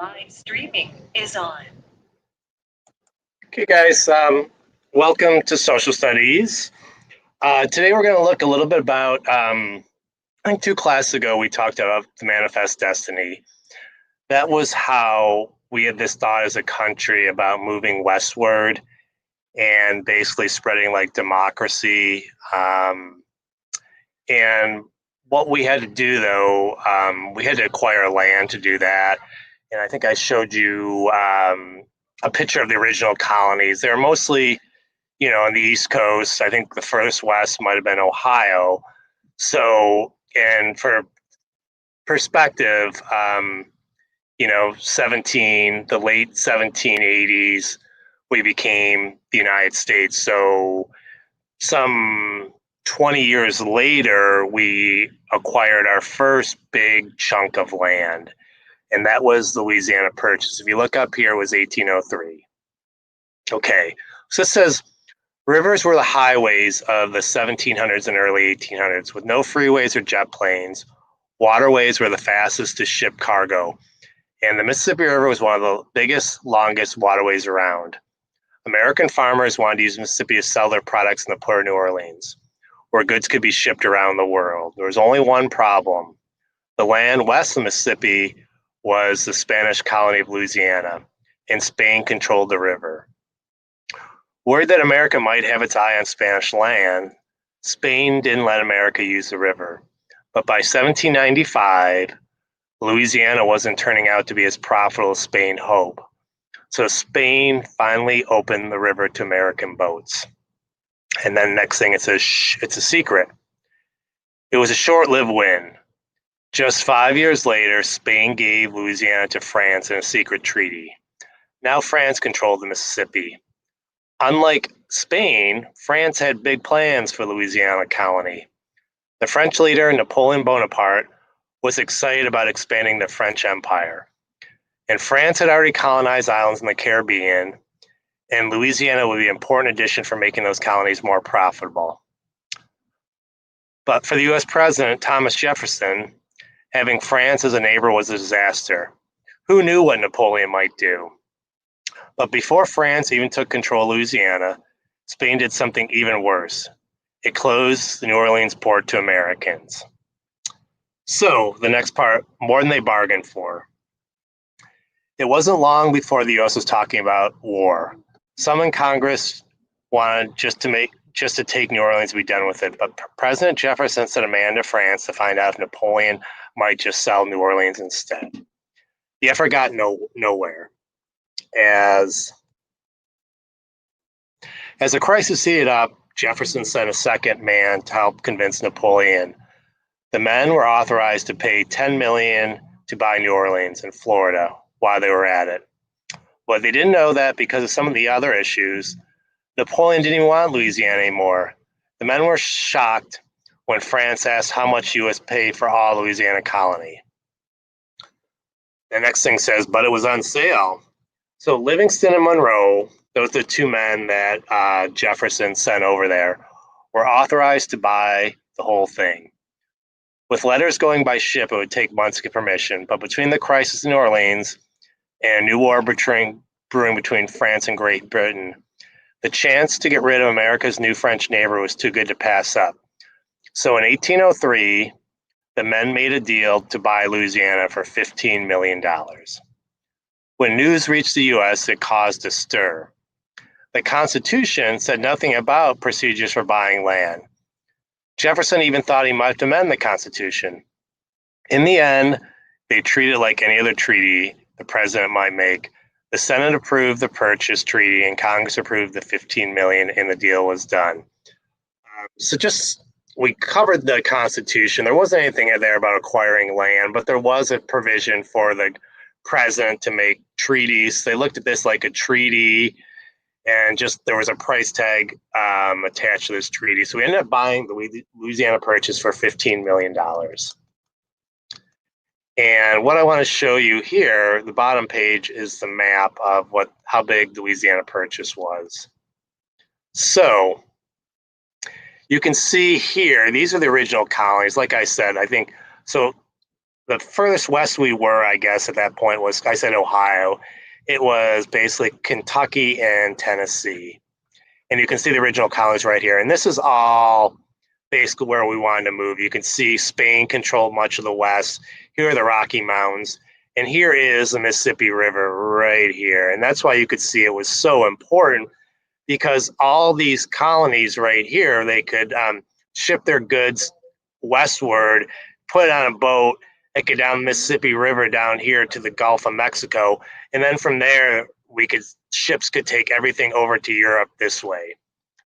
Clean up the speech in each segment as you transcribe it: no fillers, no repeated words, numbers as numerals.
Live streaming is on. Okay, guys, welcome to Social Studies. Today we're going to look a little bit about, I think 2 classes ago we talked about the manifest destiny. That was how we had this thought as a country about moving westward and basically spreading like democracy. And what we had to do though, we had to acquire land to do that. And I think I showed you a picture of the original colonies. They're mostly on the East Coast. I think the furthest west might have been Ohio. So, and for perspective, the late 1780s, we became the United States. So, some 20 years later, we acquired our first big chunk of land, and that was the Louisiana Purchase. If you look up here, it was 1803. Okay, so it says rivers were the highways of the 1700s and early 1800s, with no freeways or jet planes. Waterways were the fastest to ship cargo, and the Mississippi River was one of the biggest, longest waterways around. American farmers wanted to use Mississippi to sell their products in the port of New Orleans, where goods could be shipped around the world. There was only one problem. The land west of Mississippi was the Spanish colony of Louisiana, and Spain controlled the river. Worried that America might have its eye on Spanish land, Spain didn't let America use the river. But by 1795, Louisiana wasn't turning out to be as profitable as Spain hoped. So Spain finally opened the river to American boats. And then next thing, it's a secret. It was a short-lived win. Just 5 years later, Spain gave Louisiana to France in a secret treaty. Now France controlled the Mississippi. Unlike Spain, France had big plans for Louisiana colony. The French leader, Napoleon Bonaparte, was excited about expanding the French Empire. And France had already colonized islands in the Caribbean, and Louisiana would be an important addition for making those colonies more profitable. But for the US President, Thomas Jefferson, having France as a neighbor was a disaster. Who knew what Napoleon might do? But before France even took control of Louisiana, Spain did something even worse. It closed the New Orleans port to Americans. So, the next part, more than they bargained for. It wasn't long before the US was talking about war. Some in Congress wanted just to take New Orleans and be done with it, but President Jefferson sent a man to France to find out if Napoleon might just sell New Orleans instead. The effort got nowhere. As the crisis heated up, Jefferson sent a second man to help convince Napoleon. The men were authorized to pay $10 million to buy New Orleans in Florida while they were at it. But they didn't know that because of some of the other issues, Napoleon didn't even want Louisiana anymore. The men were shocked when France asked how much US paid for all Louisiana colony. The next thing says, but it was on sale. So Livingston and Monroe, those are the two men that Jefferson sent over there, were authorized to buy the whole thing. With letters going by ship, it would take months to get permission, but between the crisis in New Orleans and a new war brewing between France and Great Britain, the chance to get rid of America's new French neighbor was too good to pass up. So in 1803, the men made a deal to buy Louisiana for $15 million. When news reached the US, it caused a stir. The Constitution said nothing about procedures for buying land. Jefferson even thought he might amend the Constitution. In the end, they treated it like any other treaty the president might make. The Senate approved the purchase treaty and Congress approved the $15 million, and the deal was done. We covered the Constitution. There wasn't anything in there about acquiring land, but there was a provision for the president to make treaties. They looked at this like a treaty, and just there was a price tag attached to this treaty. So we ended up buying the Louisiana Purchase for $15 million. And what I want to show you here, the bottom page, is the map of how big the Louisiana Purchase was. So you can see here, these are the original colonies. Like I said, I think, so the furthest west we were, I guess, at that point was, I said Ohio. It was basically Kentucky and Tennessee. And you can see the original colonies right here. And this is all basically where we wanted to move. You can see Spain controlled much of the west. Here are the Rocky Mountains. And here is the Mississippi River right here. And that's why you could see it was so important, because all these colonies right here, they could ship their goods westward, put it on a boat, and get down the Mississippi River down here to the Gulf of Mexico. And then from there, ships could take everything over to Europe this way.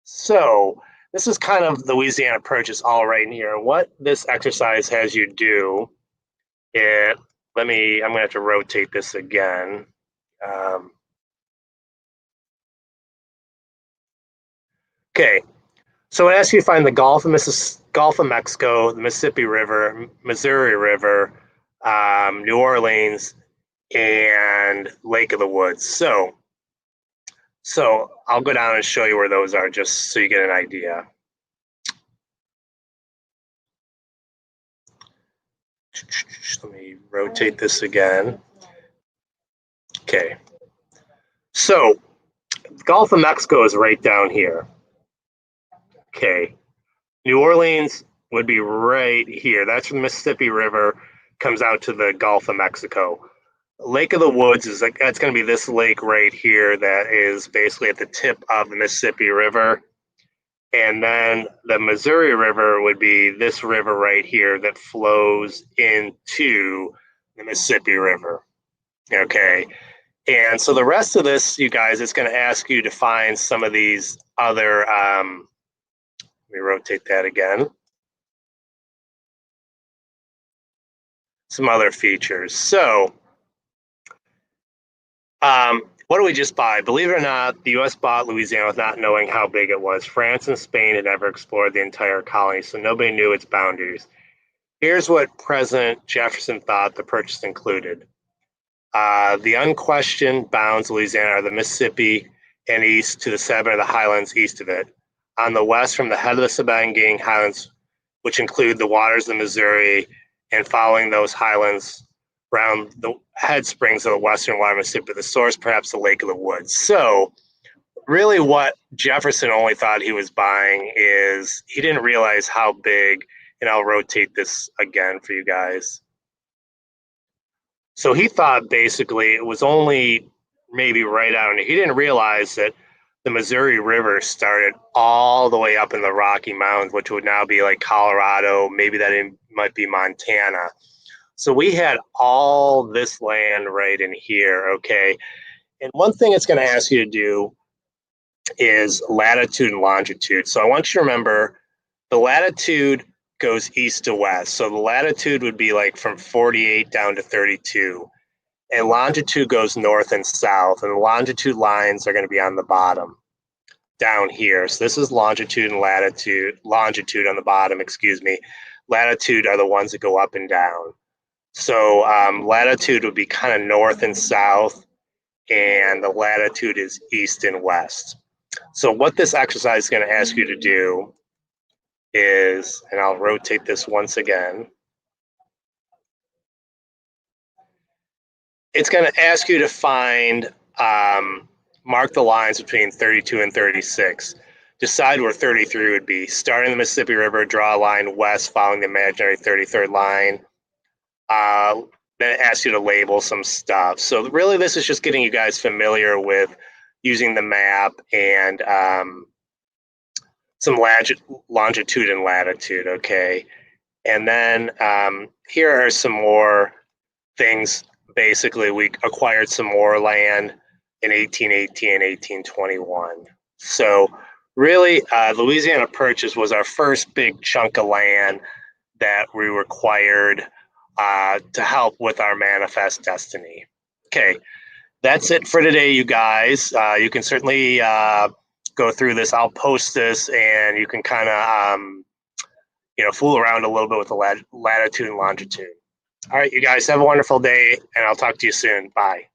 So this is kind of the Louisiana Purchase all right in here. What this exercise has you do, I'm going to have to rotate this again. Okay, so it asks you to find the Gulf of Mexico, the Mississippi River, Missouri River, New Orleans, and Lake of the Woods. So I'll go down and show you where those are, just so you get an idea. Let me rotate this again. Okay. So the Gulf of Mexico is right down here. Okay. New Orleans would be right here. That's where the Mississippi River comes out to the Gulf of Mexico. Lake of the Woods is like, that's going to be this lake right here that is basically at the tip of the Mississippi River. And then the Missouri River would be this river right here that flows into the Mississippi River. Okay. And so the rest of this, you guys, it's going to ask you to find some of these other, let me rotate that again. Some other features. So, what do we just buy? Believe it or not, the U.S. bought Louisiana without knowing how big it was. France and Spain had never explored the entire colony, so nobody knew its boundaries. Here's what President Jefferson thought the purchase included. The unquestioned bounds of Louisiana are the Mississippi and east to the sediment of the highlands east of it. On the west, from the head of the Sabanging Highlands, which include the waters of the Missouri, and following those highlands around the head springs of the western water of Mississippi, the source perhaps the Lake of the Woods. So really what Jefferson only thought he was buying is he didn't realize how big, and I'll rotate this again for you guys. So he thought basically it was only maybe right out, and he didn't realize that the Missouri River started all the way up in the Rocky Mountains, which would now be like Colorado, maybe that might be Montana. So we had all this land right in here, okay? And one thing it's going to ask you to do is latitude and longitude. So I want you to remember the latitude goes east to west. So the latitude would be like from 48 down to 32. And longitude goes north and south. And the longitude lines are going to be on the bottom down here. So this is longitude and latitude. Longitude on the bottom, excuse me. Latitude are the ones that go up and down. So latitude would be kind of north and south, and the latitude is east and west. So what this exercise is going to ask you to do is, and I'll rotate this once again, it's going to ask you to find, mark the lines between 32 and 36. Decide where 33 would be. Starting the Mississippi River, draw a line west following the imaginary 33rd line. Then it asks you to label some stuff. So really this is just getting you guys familiar with using the map and some longitude and latitude, okay? And then here are some more things. Basically, we acquired some more land in 1818 and 1821. So really, Louisiana Purchase was our first big chunk of land that we required to help with our manifest destiny. Okay, that's it for today, you guys. You can certainly go through this. I'll post this, and you can kind of, fool around a little bit with the latitude and longitude. All right, you guys have a wonderful day, and I'll talk to you soon. Bye.